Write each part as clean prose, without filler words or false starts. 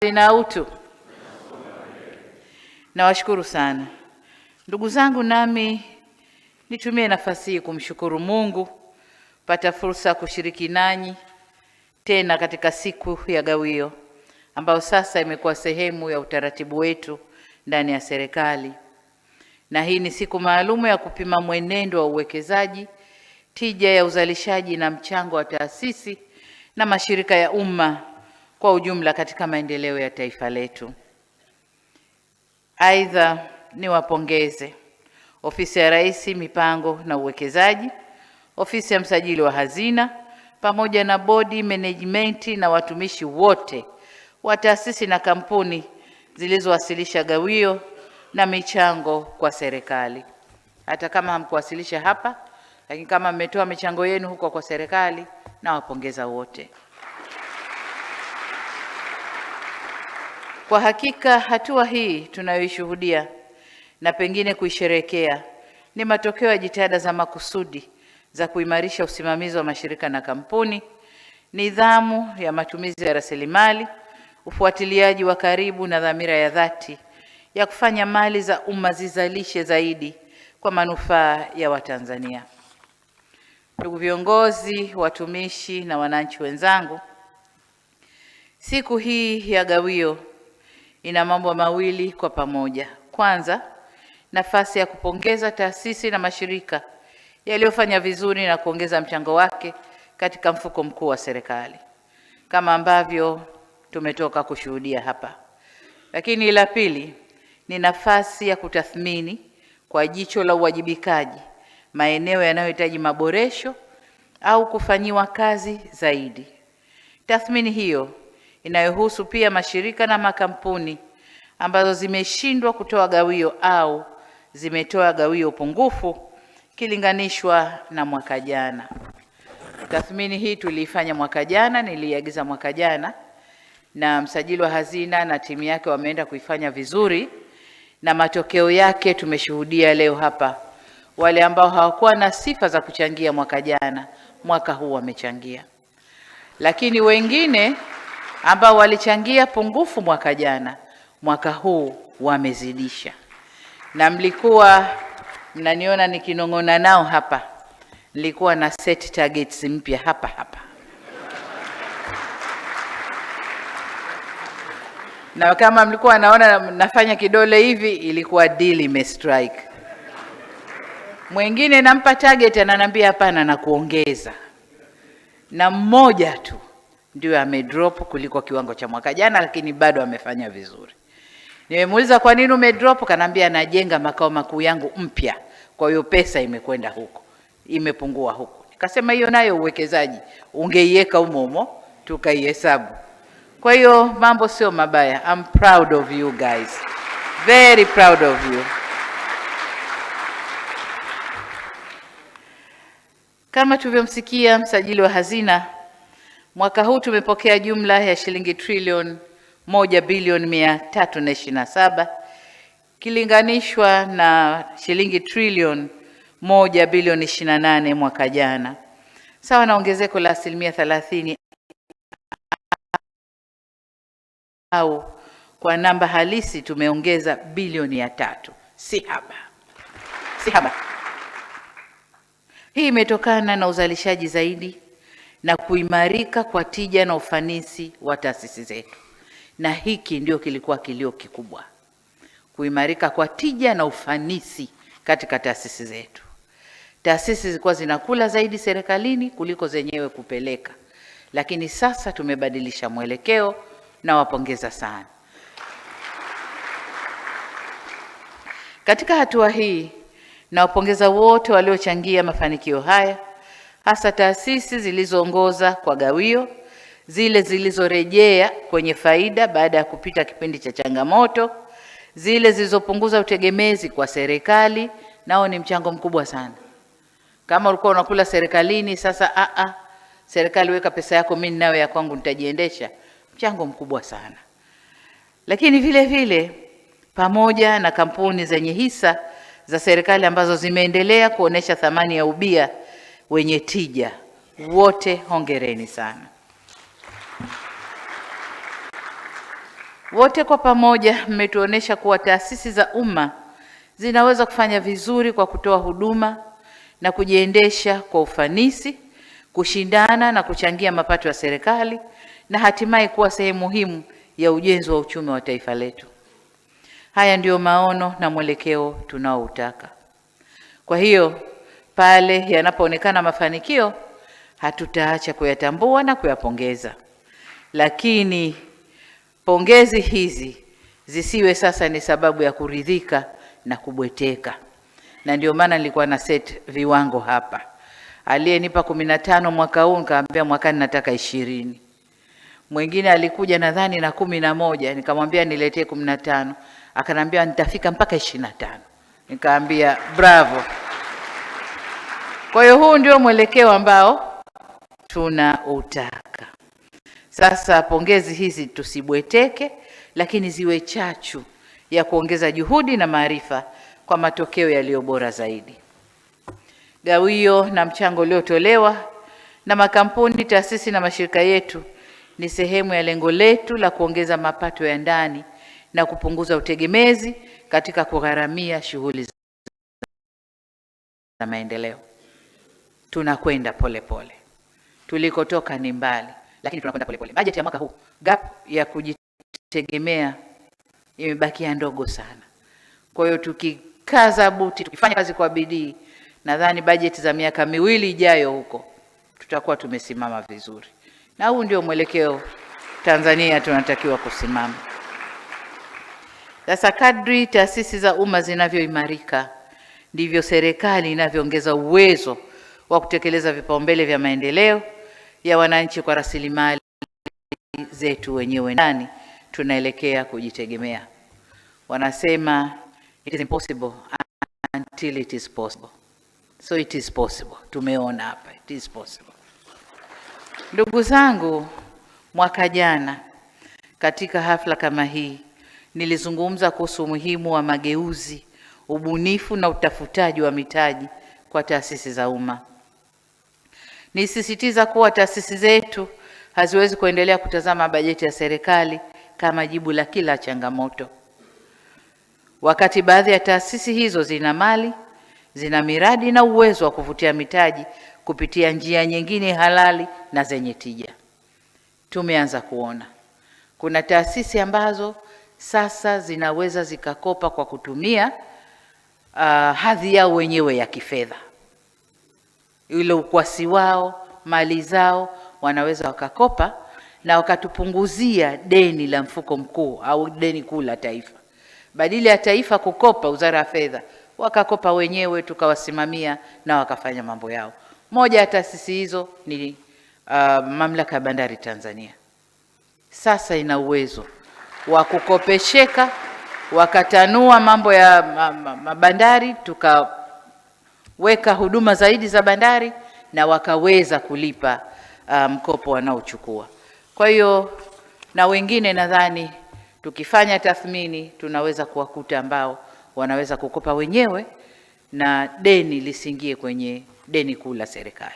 na utu. Nawashukuru sana ndugu zangu, nami nitumie nafasi hii kumshukuru Mungu pata fursa kushiriki nanyi tena katika siku ya gawio ambayo sasa imekuwa sehemu ya utaratibu wetu ndani ya serikali. Na hii ni siku maalumu ya kupima mwenendo wa uwekezaji, tija ya uzalishaji na mchango wa taasisi na mashirika ya umma kwa ujumla katika maendeleo ya taifa letu. Aidha, niwapongeze Ofisi ya Rais Mipango na Uwekezaji, Ofisi ya Msajili wa Hazina, pamoja na bodi, management na watumishi wote wa taasisi na kampuni zilizowasilisha gawio na michango kwa serikali. Hata kama hamkuwasilisha hapa, lakini kama mmetoa michango yenu huko kwa serikali, nawapongeza wote. Kwa hakika hatua hii tunayoishuhudia na pengine kuisherehekea ni matokeo ya jitihada za makusudi za kuimarisha usimamizi wa mashirika na kampuni, nidhamu ya matumizi ya rasilimali, ufuatiliaji wa karibu na dhamira ya dhati ya kufanya mali za umma zizalishe zaidi kwa manufaa ya Watanzania. Ndugu viongozi, watumishi na wananchi wenzangu, siku hii ya gawio ina mambo mawili kwa pamoja. Kwanza, nafasi ya kupongeza taasisi na mashirika yaliyofanya vizuri na kuongeza mchango wake katika mfuko mkuu wa serikali kama ambavyo tumetoka kushuhudia hapa. Lakini la pili ni nafasi ya kutathmini kwa jicho la uwajibikaji maeneo yanayohitaji maboresho au kufanyiwa kazi zaidi. Tathmini hiyo inayohusu pia mashirika na makampuni ambazo zimeshindwa kutoa gawio au zimetoa gawio pungufu kilinganishwa na mwaka jana. Tathmini hii tuliifanya mwaka jana, niliagiza mwaka jana, na msajili wa hazina na timu yake wameenda kuifanya vizuri, na matokeo yake tumeshuhudia leo hapa. Wale ambao hawakuwa na sifa za kuchangia mwaka jana, mwaka huu wamechangia. Lakini wengine ambao walichangia pungufu mwaka jana, mwaka huu wamezidisha. Na mlikuwa mnaniona nikinong'ona nao hapa, nilikuwa na set targets mpya hapa. Na kama mlikuwa naona nafanya kidole hivi, ilikuwa deal imestrike. Mwingine nampa target ananiambia hapana na kuongeza. Na mmoja tu ndio amedrop kuliko kiwango cha mwaka jana, lakini bado amefanya vizuri. Nimemuuliza kwa nini umedrop, kanambia anajenga makao makuu yangu mpya, kwa hiyo pesa imekwenda huko, imepungua huko. Nikasema hiyo nayo uwekezaji, ungeiweka humo tukaihesabu. Kwa hiyo mambo sio mabaya. I'm proud of you guys, very proud of you. Kama tulivyomsikia msajili wa hazina, mwaka huu tumepokea jumla ya shilingi trilioni 1 bilioni 327 kilinganishwa na shilingi trilioni 1 bilioni 28 mwaka jana, sawa na ongezeko la 30%, au kwa namba halisi tumeongeza bilioni 3. Si haba. Hii imetokana na uzalishaji zaidi na kuimarika kwa tija na ufanisi wa taasisi zetu. Na hiki ndio kilikuwa kilio kikubwa, kuimarika kwa tija na ufanisi katika taasisi zetu. Taasisi zilikuwa zinakula zaidi serikalini kuliko zenyewe kupeleka, lakini sasa tumebadilisha mwelekeo na wapongeza sana. Katika hatua hii na wapongeza wote waliochangia mafanikio haya, hasa taasisi zilizoongoza kwa gawio, zile zilizorejea kwenye faida baada ya kupita kipindi cha changamoto, zile zilizopunguza utegemezi kwa serikali, nao ni mchango mkubwa sana. Kama ulikuwa unakula serikalini, sasa serikali weka pesa yako, mimi nayo ya kwangu nitajiendesha, mchango mkubwa sana. Lakini vile vile pamoja na kampuni zenye hisa za serikali ambazo zimeendelea kuonesha thamani ya ubia wenye tija, wote hongereni sana. Wote kwa pamoja mmetuonesha kuwa taasisi za umma zinaweza kufanya vizuri kwa kutoa huduma na kujiendesha kwa ufanisi, kushindana na kuchangia mapato ya serikali na hatimaye kuwa sehemu muhimu ya ujenzi wa uchumi wa taifa letu. Haya ndiyo maono na mwelekeo tunaoutaka. Kwa hiyo pale yanapoonekana mafanikio, hatutaacha kuyatambua na kuyapongeza. Lakini pongezi hizi zisiwe sasa ni sababu ya kuridhika na kubweteka. Na ndio maana nilikuwa na set viwango hapa. Aliyenipa 15 mwaka huu nikamwambia mwakani nataka 20. Mwingine alikuja nadhani na 11, nikamwambia niletee 15. Akanambia nitafika mpaka 25. Nikamwambia bravo. Kwa hiyo huu ndio mwelekeo ambao tunautaka. Sasa pongezi hizi tusibweteke, lakini ziwe chachu ya kuongeza juhudi na maarifa kwa matokeo yaliyo bora zaidi. Gawio na mchango uliotolewa na makampuni, taasisi na mashirika yetu ni sehemu ya lengo letu la kuongeza mapato ya ndani na kupunguza utegemezi katika kugharamia shughuli za maendeleo. Tunakwenda polepole. Tulikotoka ni mbali, lakini tunakwenda polepole. Bajeti ya mwaka huu, gap ya kujitegemea imebakia ndogo sana. Kwa hiyo tukikaza buti, tukifanya kazi kwa bidii, nadhani bajeti za miaka miwili ijayo huko tutakuwa tumesimama vizuri. Na huu ndio mwelekeo Tanzania tunatakiwa kusimama. Sasa kadri taasisi za umma zinavyoimarika, ndivyo serikali inavyoongeza uwezo wa kutekeleza vipaumbele vya maendeleo ya wananchi kwa rasilimali zetu wenyewe. Ndani tunaelekea kujitegemea. Wanasema it is impossible until it is possible. So it is possible. Tumeona hapa it is possible. Ndugu zangu, mwaka jana katika hafla kama hii nilizungumza kuhusu umuhimu wa mageuzi, ubunifu na utafutaji wa mitaji kwa taasisi za umma. Nisisitiza kuwa taasisi zetu haziwezi kuendelea kutazama bajeti ya serikali kama jibu la kila changamoto. Wakati baadhi ya taasisi hizo zina mali, zina miradi na uwezo wa kuvutia mitaji kupitia njia nyingine halali na zenye tija. Tumeanza kuona kuna taasisi ambazo sasa zinaweza zikakopa kwa kutumia hadhi yao wenyewe ya kifedha. Ile ukwasi wao, mali zao, wanaweza wakakopa na wakatupunguzia deni la mfuko mkuu au deni kuu la taifa. Badala ya taifa kukopa, Wizara ya Fedha wakakopa wenyewe, tukawasimamia na wakafanya mambo yao. Moja ya taasisi hizo ni Mamlaka ya Bandari Tanzania. Sasa ina uwezo wa kukopesheka, wakatanua mambo ya mabandari, tukaweka huduma zaidi za bandari na wakaweza kulipa mkopo wanaochukua. Kwa hiyo na wengine nadhani tukifanya tathmini tunaweza kuwakuta ambao wanaweza kukopa wenyewe na deni lisingie kwenye deni kuu la serikali.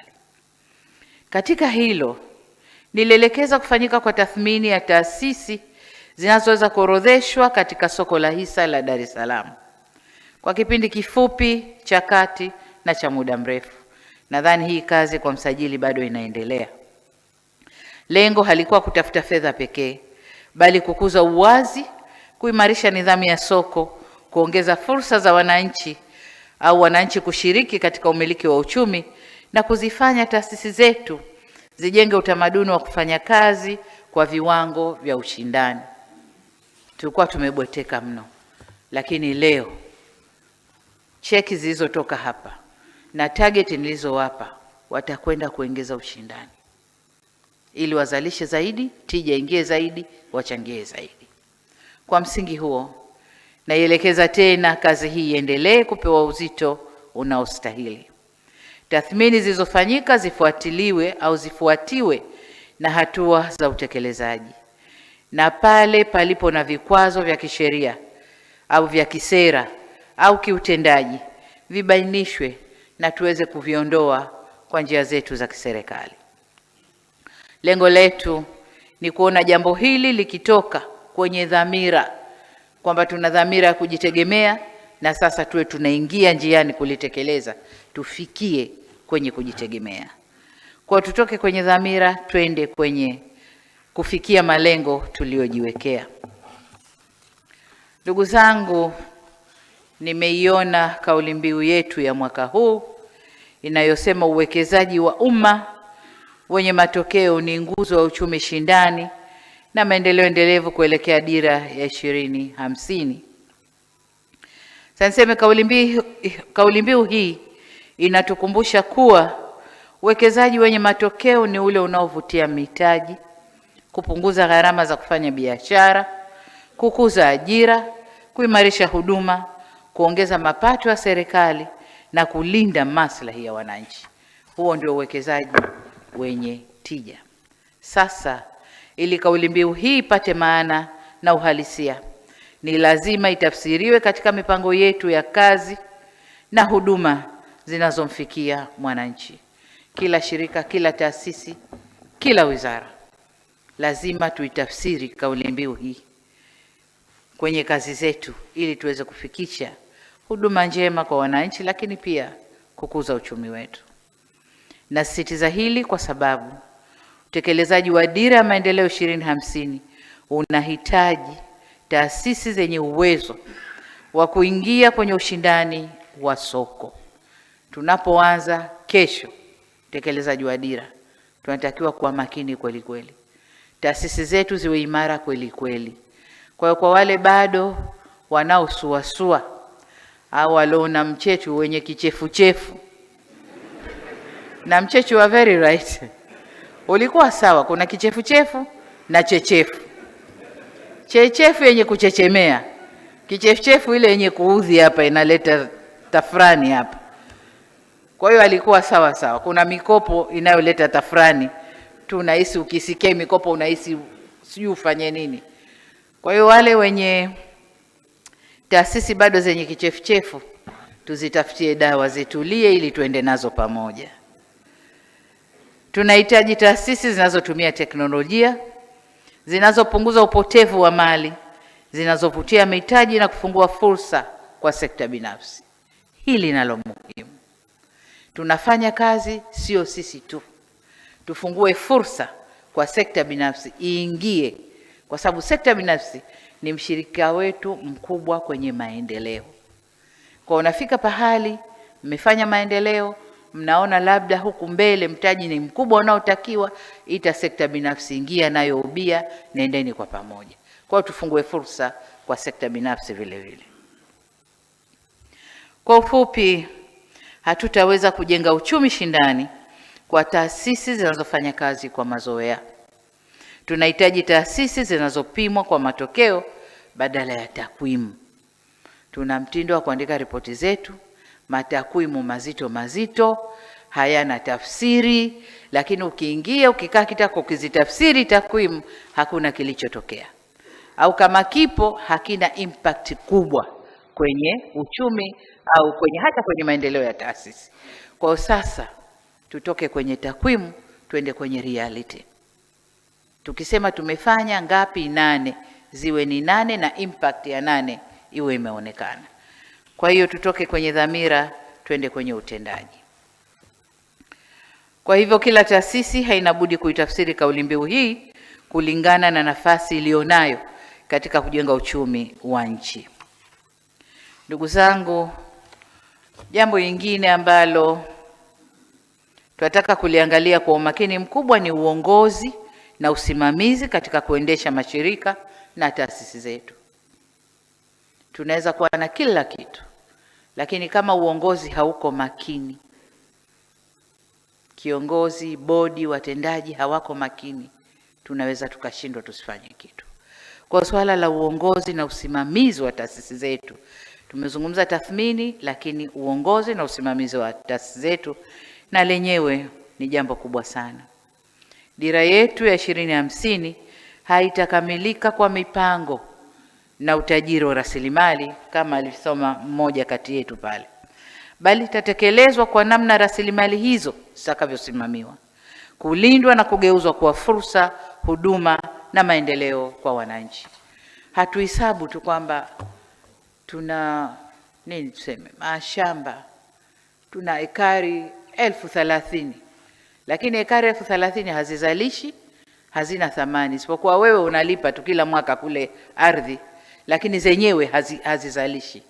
Katika hilo nilielekeza kufanyika kwa tathmini ya taasisi zinazoweza kuorodheshwa katika soko la hisa la Dar es Salaam kwa kipindi kifupi, cha kati na cha muda mrefu. Nadhani hii kazi kwa msajili bado inaendelea. Lengo halikuwa kutafuta fedha pekee, bali kukuza uwazi, kuimarisha nidhamu ya soko, kuongeza fursa za wananchi kushiriki katika umiliki wa uchumi na kuzifanya taasisi zetu zijenge utamaduni wa kufanya kazi kwa viwango vya ushindani. Tulikuwa tumebweteka mno, lakini leo cheki zilizotoka hapa na target nilizowapa watakwenda kuongeza ushindani ili wazalishe zaidi, tija ingie zaidi, wachangie zaidi. Kwa msingi huo, naielekeza tena kazi hii iendelee kupewa uzito unaostahili. Tathmini zilizofanyika zifuatiliwe au zifuatiwe na hatua za utekelezaji, na pale palipo na vikwazo vya kisheria au vya kisera au kiutendaji vibainishwe na tuweze kuviondoa kwa njia zetu za kiserikali. Lengo letu ni kuona jambo hili likitoka kwenye dhamira kwamba tuna dhamira ya kujitegemea, na sasa tuwe tunaingia njiani kulitekeleza, tufikie kwenye kujitegemea. Kwa tutoke kwenye dhamira twende kwenye kufikia malengo tuliyojiwekea. Ndugu zangu, nimeiona kauli mbiu yetu ya mwaka huu inayosema uwekezaji wa umma wenye matokeo ni nguzo ya uchumi shindani na maendeleo endelevu kuelekea dira ya 2050. Sasa niseme kauli mbiu hii inatukumbusha kuwa uwekezaji wenye matokeo ni ule unaovutia mitaji, kupunguza gharama za kufanya biashara, kukuza ajira, kuimarisha huduma, kuongeza mapato ya serikali na kulinda maslahi ya wananchi. Huo ndio uwekezaji wenye tija. Sasa ili kauli mbiu hii ipate maana na uhalisia, ni lazima itafsiriwe katika mipango yetu ya kazi na huduma zinazomfikia mwananchi. Kila shirika, kila taasisi, kila wizara lazima tuitafsiri kauli mbiu hii kwenye kazi zetu ili tuweze kufikisha huduma njema kwa wananchi, lakini pia kukuza uchumi wetu. Nasisitiza hili kwa sababu utekelezaji wa dira ya maendeleo 2050 unahitaji taasisi zenye uwezo wa kuingia kwenye ushindani wa soko. Tunapoanza kesho utekelezaji wa dira, tunatakiwa kuwa makini kweli kweli. Taasisi zetu ziwe imara kweli kweli. Kwa hiyo kwa wale bado wanaosuasua au waliona mchechu wenye kichefuchefu, na mchechu wa very right ulikuwa sawa, kuna kichefuchefu na chechefu. Chechefu yenye kuchechemea, kichefuchefu ile yenye kuudhi hapa inaleta tafrani hapa. Kwa hiyo alikuwa sawa sawa. Kuna mikopo inayoleta tafrani, tunahisi ukisikia mikopo unahisi sijui ufanye nini. Kwa hiyo wale wenye taasisi bado zenye kichefuchefu tuzitafutie dawa zitulie ili tuende nazo pamoja. Tunahitaji taasisi zinazotumia teknolojia, zinazopunguza upotevu wa mali, zinazovutia mitaji na kufungua fursa kwa sekta binafsi. Hili nalo muhimu. Tunafanya kazi sio sisi tu. Tufungue fursa kwa sekta binafsi iingie, kwa sababu sekta binafsi ni mshirika wetu mkubwa kwenye maendeleo. Kwa unafika pahali mmefanya maendeleo, mnaona labda huku mbele mtaji ni mkubwa unaotakiwa, ita sekta binafsi, ingia nayo ubia, nendeni kwa pamoja. Kwa hiyo tufungue fursa kwa sekta binafsi vile vile. Kwa ufupi, hatutaweza kujenga uchumi shindani kwa taasisi zinazofanya kazi kwa mazoea. Tunahitaji taasisi zinazopimwa kwa matokeo badala ya takwimu. Tuna mtindo wa kuandika ripoti zetu, matakwimu mazito, hayana tafsiri, lakini ukikaa kitako ukizitafsiri takwimu hakuna kilichotokea. Au kama kipo hakina impact kubwa kwenye uchumi au hata kwenye maendeleo ya taasisi. Kwa sasa tutoke kwenye takwimu tuende kwenye reality. Tukisema tumefanya ngapi, 8, ziwe ni 8 na impact ya 8 iwe imeonekana. Kwa hiyo tutoke kwenye dhamira twende kwenye utendaji. Kwa hivyo kila taasisi haina budi kuitafsiri kauli mbiu hii kulingana na nafasi ilionayo katika kujenga uchumi wa nchi. Ndugu zangu, jambo lingine ambalo tunataka kuliangalia kwa umakini mkubwa ni uongozi na usimamizi katika kuendesha mashirika na taasisi zetu. Tunaweza kuwa na kila kitu, lakini kama uongozi hauko makini, kiongozi, bodi, watendaji hawako makini, tunaweza tukashindwa tusifanye kitu. Kwa swala la uongozi na usimamizi wa taasisi zetu, tumezungumza tathmini, lakini uongozi na usimamizi wa taasisi zetu na lenyewe ni jambo kubwa sana. Dira yetu ya 2050 haitakamilika kwa mipango na utajiri wa rasilimali kama alisoma mmoja kati yetu pale, bali itatekelezwa kwa namna rasilimali hizo zitakavyosimamiwa, kulindwa na kugeuzwa kuwa fursa, huduma na maendeleo kwa wananchi. hatuhesabu tu kwamba tuna nini tuseme mashamba tuna ekari 30,000, lakini ekari 30,000 hazizalishi, hazina thamani, isipokuwa wewe unalipa tu kila mwaka kule ardhi, lakini zenyewe hazizalishi.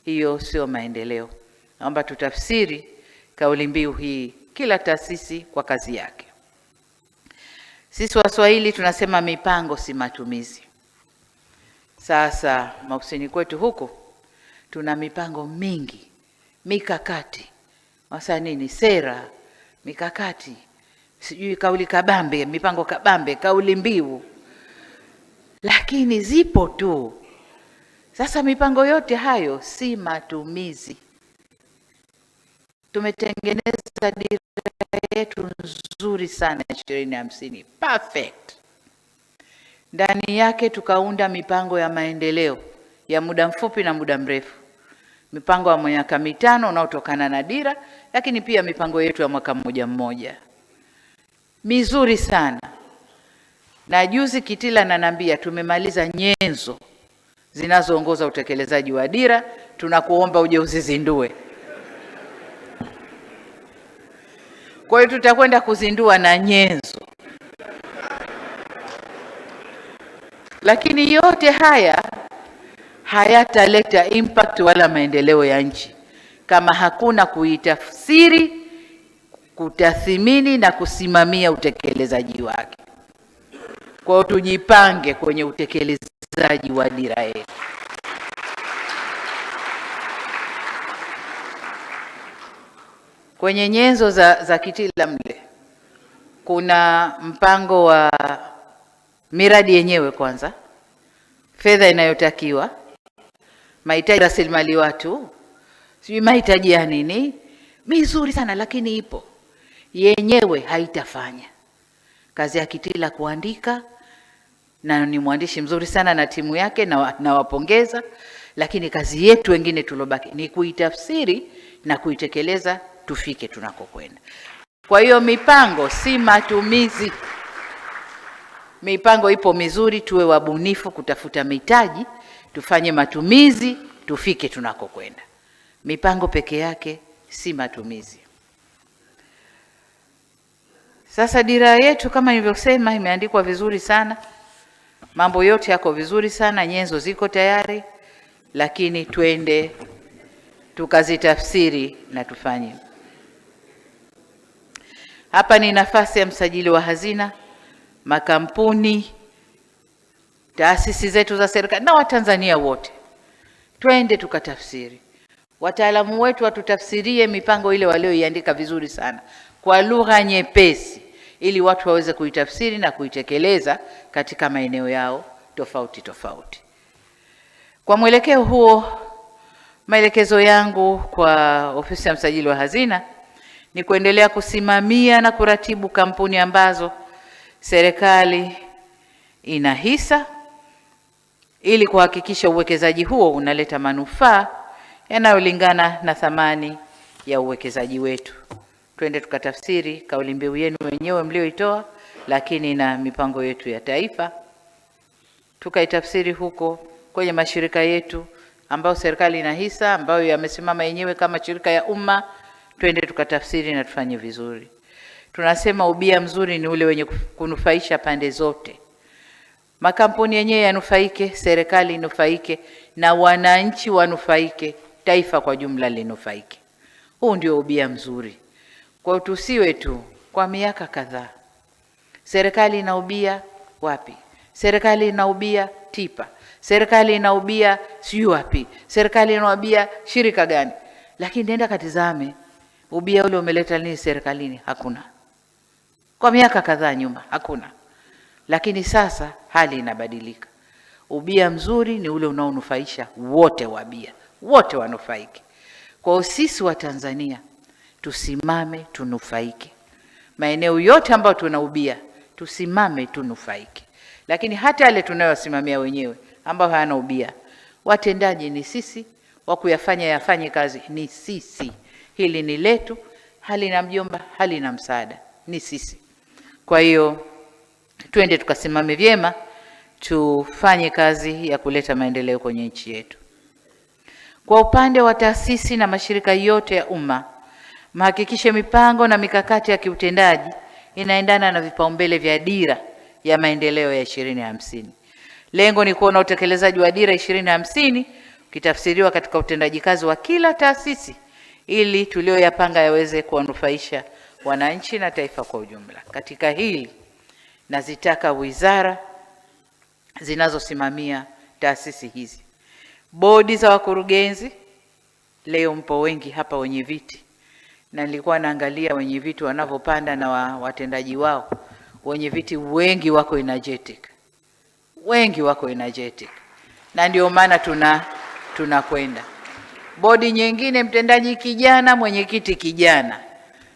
Hiyo sio maendeleo. Naomba tutafsiri kauli mbiu hii, kila taasisi kwa kazi yake. Sisi Waswahili tunasema mipango si matumizi. Sasa maofisini kwetu huko tuna mipango mingi, mikakati, wasa nini, sera, mikakati, sijui kauli kabambe, mipango kabambe, kauli mbiu, lakini zipo tu. Sasa mipango yote hayo si matumizi. Tumetengeneza dira yetu nzuri sana 2050 perfect. Ndani yake tukaunda mipango ya maendeleo ya muda mfupi na muda mrefu, mipango ya miaka 5 unaotokana na dira, lakini pia mipango yetu ya mwaka mmoja mizuri sana. Na juzi Kitila ananiambia tumemaliza nyenzo zinazoongoza utekelezaji wa dira, tunakuomba uje uzizindue. Kwa hiyo tutakwenda kuzindua na nyenzo, lakini yote haya hayataleta impact wala maendeleo ya nchi kama hakuna kuitafsiri, kutathmini na kusimamia utekelezaji wake. Kwa hiyo tujipange kwenye utekelezaji wa dira yetu. Kwenye nyenzo za Kitila mle kuna mpango wa miradi yenyewe, kwanza fedha inayotakiwa, mahitaji rasilimali watu, sijui mahitaji ya nini, mizuri sana, lakini ipo yenyewe haitafanya kazi ya Kitila kuandika, na ni mwandishi mzuri sana na timu yake, na wapongeza, lakini kazi yetu wengine tulobaki ni kuitafsiri na kuitekeleza tufike tunakokwenda. Kwa hiyo mipango si matumizi. Mipango ipo mizuri, tuwe wabunifu kutafuta mitaji, tufanye matumizi, tufike tunakokwenda. Mipango peke yake si matumizi. Sasa dira yetu kama nilivyosema imeandikwa vizuri sana. Mambo yote yako vizuri sana, nyenzo ziko tayari, lakini twende tukazitafsiri na tufanye. Hapa ni nafasi ya msajili wa hazina, makampuni, taasisi zetu za serikali na Watanzania wote. Twende tukatafsiri. Wataalamu wetu watutafsirie mipango ile walioiandika vizuri sana kwa lugha nyepesi, ili watu waweze kuitafsiri na kuitekeleza katika maeneo yao tofauti tofauti. Kwa mwelekeo huo, maelekezo yangu kwa ofisi ya msajili wa hazina ni kuendelea kusimamia na kuratibu kampuni ambazo serikali ina hisa, ili kuhakikisha uwekezaji huo unaleta manufaa yanayolingana na thamani ya uwekezaji wetu. Twende tukatafsiri kauli mbiu yenu wenyewe mlioitoa, lakini na mipango yetu ya taifa tukaitafsiri huko kwenye mashirika yetu ambayo serikali ina hisa, ambayo yamesimama yenyewe kama shirika ya umma. Twende tukatafsiri na tufanye vizuri. Tunasema ubia mzuri ni ule wenye kunufaisha pande zote. Makampuni yenyewe yanufaike, serikali inufaike, na wananchi wanufaike, taifa kwa jumla linufaike. Huu ndio ubia mzuri. Kwa tusiwe tu kwa miaka kadhaa serikali inaubia wapi, serikali inaubia TIPA, serikali inaubia sijui wapi, serikali inaubia shirika gani, lakini nenda katizame ubia ule umeleta nini serikalini? Hakuna. Kwa miaka kadhaa nyuma hakuna, lakini sasa hali inabadilika. Ubia mzuri ni ule unaonufaisha wote, wabia wote wanufaike. Kwa sisi wa Tanzania tusimame tunufaike. Maeneo yote ambayo tunaubia tusimame tunufaike. Lakini hata yale tunayosimamia wenyewe ambao hayana ubia, watendaji ni sisi, wa kuyafanya yafanye kazi ni sisi. Hili ni letu, hali na mjomba, hali na msaada ni sisi. Kwa hiyo twende tukasimame vyema, tufanye kazi ya kuleta maendeleo kwenye nchi yetu. Kwa upande wa taasisi na mashirika yote ya umma, mhakikishe mipango na mikakati ya kiutendaji inaendana na vipaumbele vya dira ya maendeleo ya 2050. Lengo ni kuona utekelezaji wa dira 2050 ukitafsiriwa katika utendaji kazi wa kila taasisi ili tulioyapanga yaweze kuwanufaisha wananchi na taifa kwa ujumla. Katika hili nazitaka wizara zinazosimamia taasisi hizi, bodi za wakurugenzi. Leo mpo wengi hapa wenye viti, na nilikuwa naangalia wenye viti wanavyopanda na watendaji wao. Wenye viti wengi wako energetic, na ndio maana tunakwenda. Bodi nyingine mtendaji kijana, mwenyekiti kijana.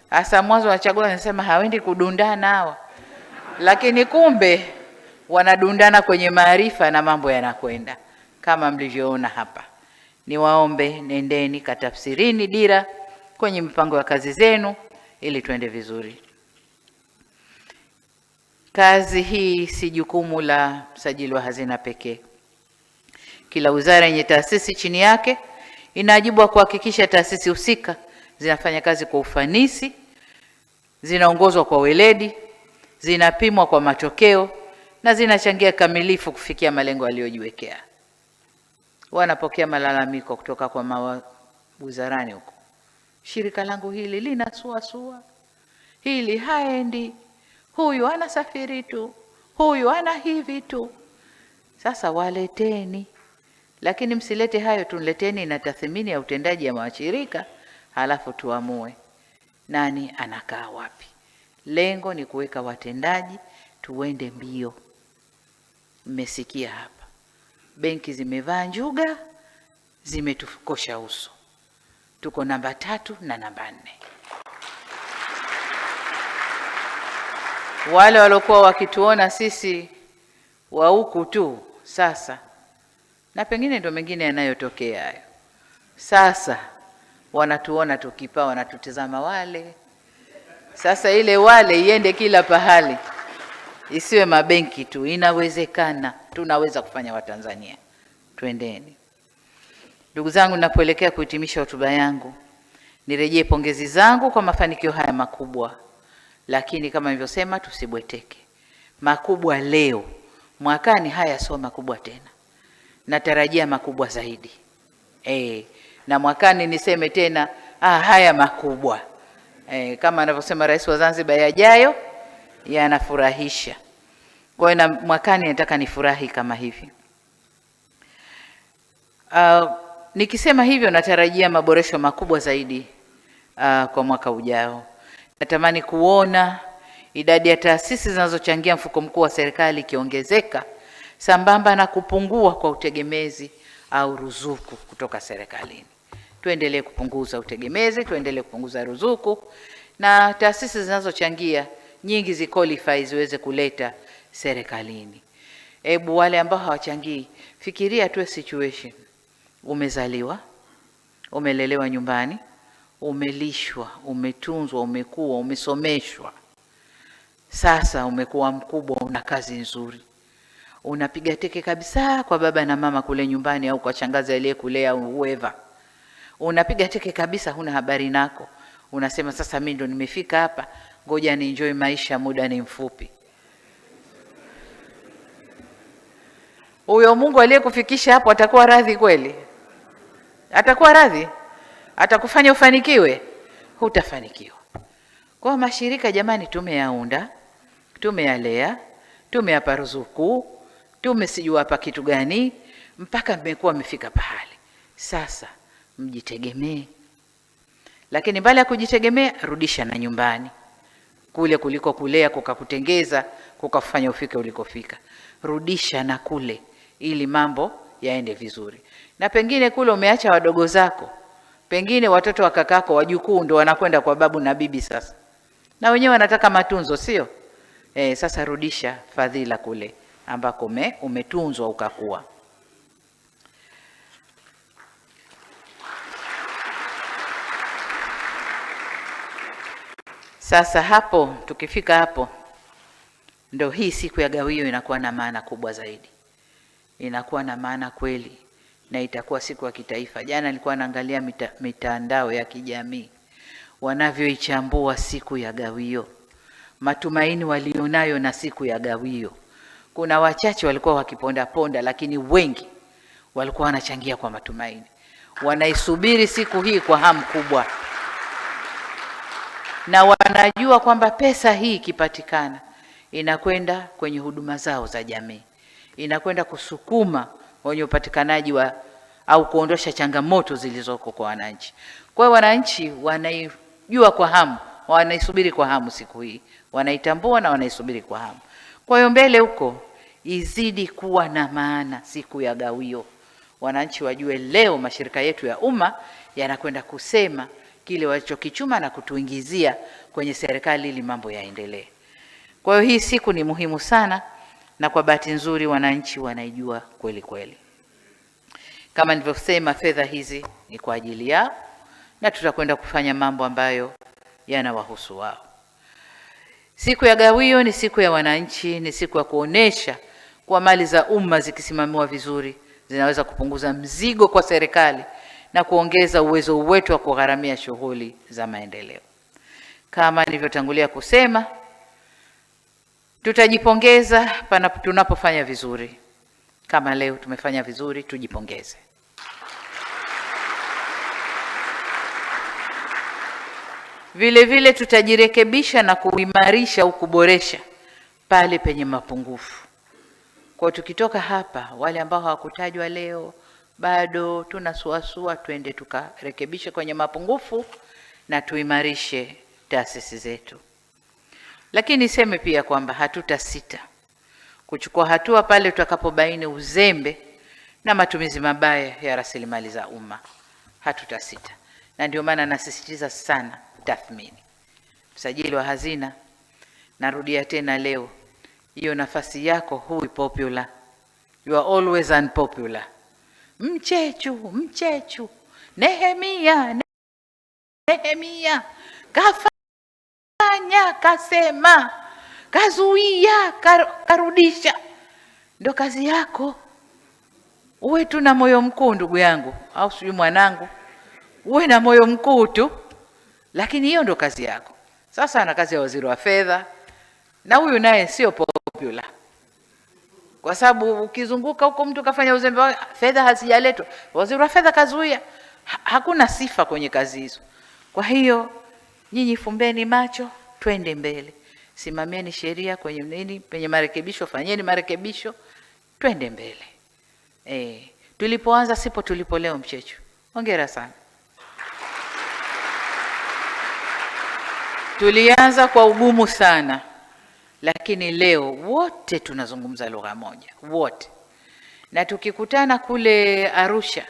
Hasa mwanzo wa chaguzi nasema hawendi kudundana hawa, lakini kumbe wanadundana kwenye maarifa na mambo yanakwenda kama mlivyoona hapa. Niwaombe, nendeni katafsirini dira kwenye mipango ya kazi zenu ili tuende vizuri. Kazi hii si jukumu la msajili wa hazina pekee. Kila wizara yenye taasisi chini yake ina wajibu wa kuhakikisha taasisi husika zinafanya kazi kwa ufanisi, zinaongozwa kwa weledi, zinapimwa kwa matokeo na zinachangia kamilifu kufikia malengo yaliyojiwekea. Wanapokea malalamiko kutoka kwa wizarani huko, shirika langu hili linasuasua, hili haendi, huyu anasafiri tu, huyu ana hivi tu. Sasa waleteni, lakini msilete hayo, tuleteni na tathmini ya utendaji ya mashirika, halafu tuamue nani anakaa wapi. Lengo ni kuweka watendaji tuende mbio. Mmesikia hapa, benki zimevaa njuga, zimetukosha uso. Tuko namba 3 na namba 4. Wale waliokuwa wakituona sisi wa huku tu sasa, na pengine ndo mengine yanayotokea hayo, sasa wanatuona tukipaa, wanatutazama wale. Sasa ile wale iende kila pahali, isiwe mabenki tu. Inawezekana, tunaweza kufanya Watanzania. Twendeni. Ndugu zangu, ninapoelekea kuhitimisha hotuba yangu, nirejee pongezi zangu kwa mafanikio haya makubwa, lakini kama nilivyosema, tusibweteke. Makubwa leo, mwakani haya sio makubwa tena. Natarajia makubwa zaidi. Na mwakani niseme tena, haya makubwa. Kama anavyosema Rais wa Zanzibar, yajayo yanafurahisha. Kwa hiyo na mwakani nataka nifurahi kama hivi. Nikisema hivyo natarajia maboresho makubwa zaidi kwa mwaka ujao. Natamani kuona idadi ya taasisi zinazochangia mfuko mkuu wa serikali ikiongezeka sambamba na kupungua kwa utegemezi au ruzuku kutoka serikalini. Tuendelee kupunguza utegemezi, tuendelee kupunguza ruzuku, na taasisi zinazochangia nyingi ziqualify ziweze kuleta serikalini. Hebu wale ambao hawachangii, fikiria tu situation. Umezaliwa, umelelewa nyumbani, umelishwa, umetunzwa, umekuwa, umesomeshwa. Sasa umekuwa mkubwa, una kazi nzuri. Unapiga teke kabisa kwa baba na mama kule nyumbani au kwa shangazi aliyekulea au whoever. Unapiga teke kabisa, huna habari nako. Unasema sasa mimi ndo nimefika hapa, ngoja ni enjoy maisha, muda ni mfupi. Huyo Mungu aliyekufikisha hapo atakuwa radhi kweli? Atakuwa radhi? Atakufanya ufanikiwe? Hutafanikiwa. Kwa mashirika jamani, tumeyaunda, tumeyalea, tumeyapa ruzuku, tumesijua hapa kitu gani mpaka mmekuwa mmefika pahali. Sasa mjitegemee. Lakini mbali ya kujitegemea, rudisha na nyumbani. Kule kuliko kulea kukakutengeza, kukafanya ufike ulikofika. Rudisha na kule ili mambo yaende vizuri. Na pengine kule umeacha wadogo zako, pengine watoto wa kakako, wajukuu ndo wanakwenda kwa babu na bibi sasa. Na wenyewe wanataka matunzo, sio? Sasa rudisha fadhila kule ambako umetunzwa ukakuwa. Sasa hapo, tukifika hapo, ndo hii siku ya gawio inakuwa na maana kubwa zaidi. inakuwa na maana kweli na itakuwa siku ya kitaifa. Jana nilikuwa naangalia mitandao ya kijamii wanavyoichambua siku ya Gawio, matumaini walionayo na siku ya Gawio. Kuna wachache walikuwa wakiponda ponda, lakini wengi walikuwa wanachangia kwa matumaini. Wanaisubiri siku hii kwa hamu kubwa, na wanajua kwamba pesa hii ikipatikana inakwenda kwenye huduma zao za jamii, inakwenda kusukuma kwenye upatikanaji wa au kuondosha changamoto zilizoko kwa wananchi. Kwa hiyo wananchi wanaijua kwa hamu, wanaisubiri kwa hamu siku hii, wanaitambua na wanaisubiri kwa hamu. Kwa hiyo mbele huko izidi kuwa na maana siku ya Gawio. Wananchi wajue leo mashirika yetu ya umma yanakwenda kusema kile walichokichuma na kutuingizia kwenye serikali ili mambo yaendelee. Kwa hiyo hii siku ni muhimu sana, na kwa bahati nzuri wananchi wanaijua kweli kweli. Kama nilivyosema, fedha hizi ni kwa ajili yao na tutakwenda kufanya mambo ambayo yanawahusu wao. Siku ya Gawio ni siku ya wananchi, ni siku ya kuonesha kwa mali za umma zikisimamiwa vizuri zinaweza kupunguza mzigo kwa serikali na kuongeza uwezo wetu wa kugharamia shughuli za maendeleo. Kama nilivyotangulia kusema, tutajipongeza tunapofanya vizuri. Kama leo tumefanya vizuri, tujipongeze. Vile vile tutajirekebisha na kuimarisha au kuboresha pale penye mapungufu. Kwa tukitoka hapa, wale ambao hawakutajwa leo bado tunasuasua, twende tukarekebishe kwenye mapungufu na tuimarishe taasisi zetu. Lakini niseme pia kwamba hatutasita kuchukua hatua pale tutakapobaini uzembe na matumizi mabaya ya rasilimali za umma. Hatutasita, na ndio maana nasisitiza sana tathmini. Msajili wa hazina, narudia tena leo, hiyo nafasi yako hui popular, you are always unpopular. Mchechu Nehemia kafanya, kasema, kazuia, karudisha. Ndio kazi yako. Uwe tu na moyo mkuu ndugu yangu, au sijui mwanangu, uwe na moyo mkuu tu, lakini hiyo ndio kazi yako. Sasa ana kazi ya waziri wa fedha, na huyu naye sio popular, kwa sababu ukizunguka huko mtu kafanya uzembe, fedha hazijaletwa, waziri wa fedha kazuia. Hakuna sifa kwenye kazi hizo. Kwa hiyo nyinyi fumbeni macho, twende mbele, simamieni sheria kwenye nini, penye marekebisho fanyeni marekebisho, twende mbele. Tulipoanza sipo tulipo leo. Mchechu, hongera sana. Tulianza kwa ugumu sana, lakini leo wote tunazungumza lugha moja, wote. Na tukikutana kule Arusha,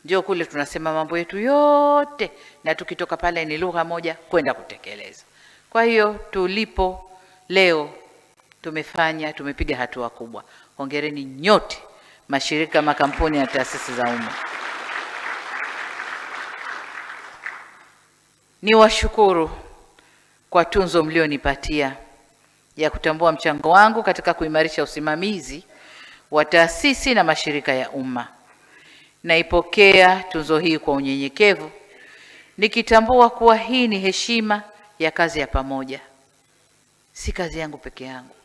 ndio kule tunasema mambo yetu yote, na tukitoka pale ni lugha moja kwenda kutekeleza. Kwa hiyo tulipo leo tumepiga hatua kubwa. Hongereni nyote, mashirika, makampuni na taasisi za umma. Niwashukuru kwa tunzo mlionipatia ya kutambua mchango wangu katika kuimarisha usimamizi wa taasisi na mashirika ya umma. Naipokea tunzo hii kwa unyenyekevu, nikitambua kuwa hii ni heshima ya kazi ya pamoja, si kazi yangu peke yangu.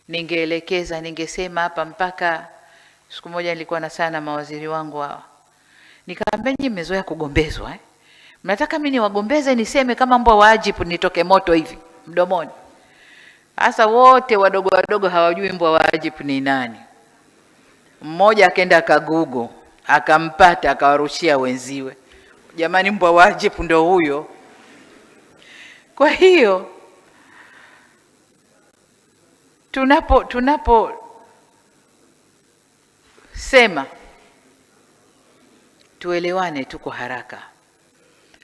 Ningeelekeza, ningesema hapa, mpaka siku moja nilikuwa na sana mawaziri wangu hawa, nikamwambia nyinyi mmezoea kugombezwa, mnataka mimi niwagombeze niseme kama mbwa wa ajibu nitoke moto hivi mdomoni? Sasa wote wadogo wadogo hawajui mbwa wa ajibu ni nani. Mmoja akaenda akagugo, akampata, akawarushia wenziwe, jamani, mbwa wa ajibu ndio huyo. Kwa hiyo tunapo sema tuelewane tu kwa haraka.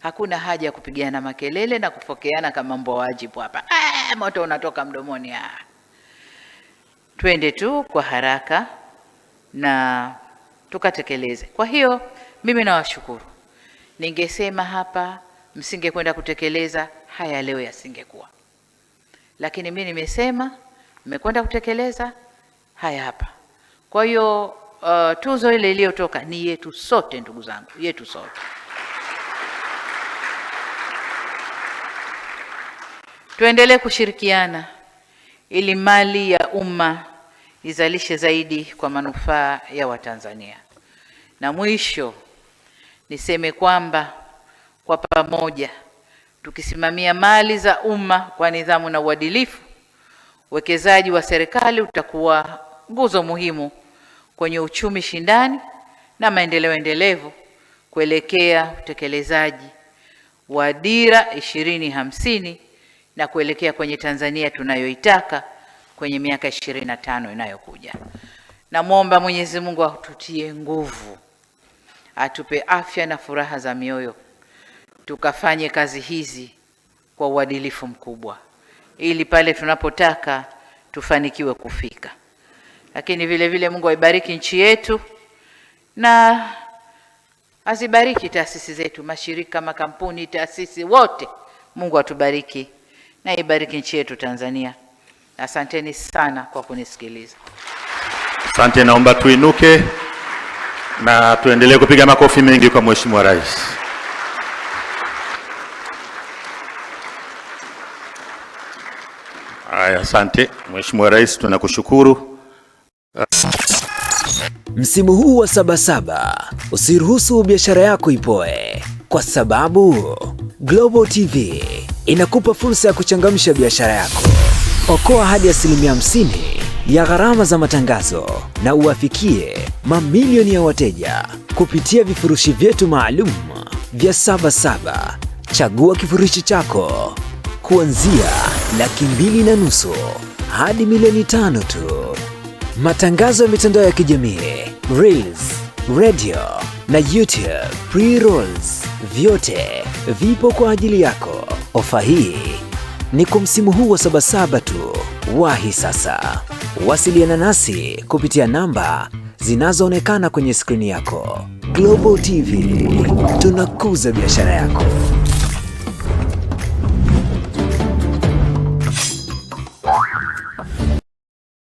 Hakuna haja ya kupigana makelele na kufokeana kama mbwa wajibu hapa. Moto unatoka mdomoni. Twende tu kwa haraka na tukatekeleze. Kwa hiyo mimi nawashukuru. Ningesema hapa msingekwenda kutekeleza, haya leo yasingekuwa. Lakini mimi nimesema mmekwenda kutekeleza, haya hapa. Kwa hiyo tuzo ile iliyotoka ni yetu sote, ndugu zangu, yetu sote. Tuendelee kushirikiana ili mali ya umma izalishe zaidi kwa manufaa ya Watanzania. Na mwisho niseme kwamba kwa pamoja tukisimamia mali za umma kwa nidhamu na uadilifu, uwekezaji wa serikali utakuwa nguzo muhimu kwenye uchumi shindani na maendeleo endelevu kuelekea utekelezaji wa Dira 2050 na kuelekea kwenye Tanzania tunayoitaka kwenye miaka 25 inayokuja. Namwomba Mwenyezi Mungu atutie nguvu, atupe afya na furaha za mioyo, tukafanye kazi hizi kwa uadilifu mkubwa, ili pale tunapotaka tufanikiwe kufika. Lakini vile vile Mungu aibariki nchi yetu na azibariki taasisi zetu, mashirika, makampuni, taasisi, wote. Mungu atubariki na ibariki nchi yetu Tanzania. Asanteni sana kwa kunisikiliza. Asante, naomba tuinuke na tuendelee kupiga makofi mengi kwa Mheshimiwa Rais. Haya, asante Mheshimiwa Rais, tunakushukuru. Msimu huu wa Sabasaba usiruhusu biashara yako ipoe, kwa sababu Global TV inakupa fursa ya kuchangamsha biashara yako. Okoa hadi 50% ya gharama za matangazo na uwafikie mamilioni ya wateja kupitia vifurushi vyetu maalum vya Sabasaba. Chagua kifurushi chako kuanzia Laki2.5 hadi Milioni 5 tu. Matangazo ya mitandao ya kijamii, Reels, radio na YouTube pre-rolls, vyote vipo kwa ajili yako. Ofa hii ni kwa msimu huu wa Sabasaba tu. Wahi sasa. Wasiliana nasi kupitia namba zinazoonekana kwenye skrini yako. Global TV, tunakuza biashara yako.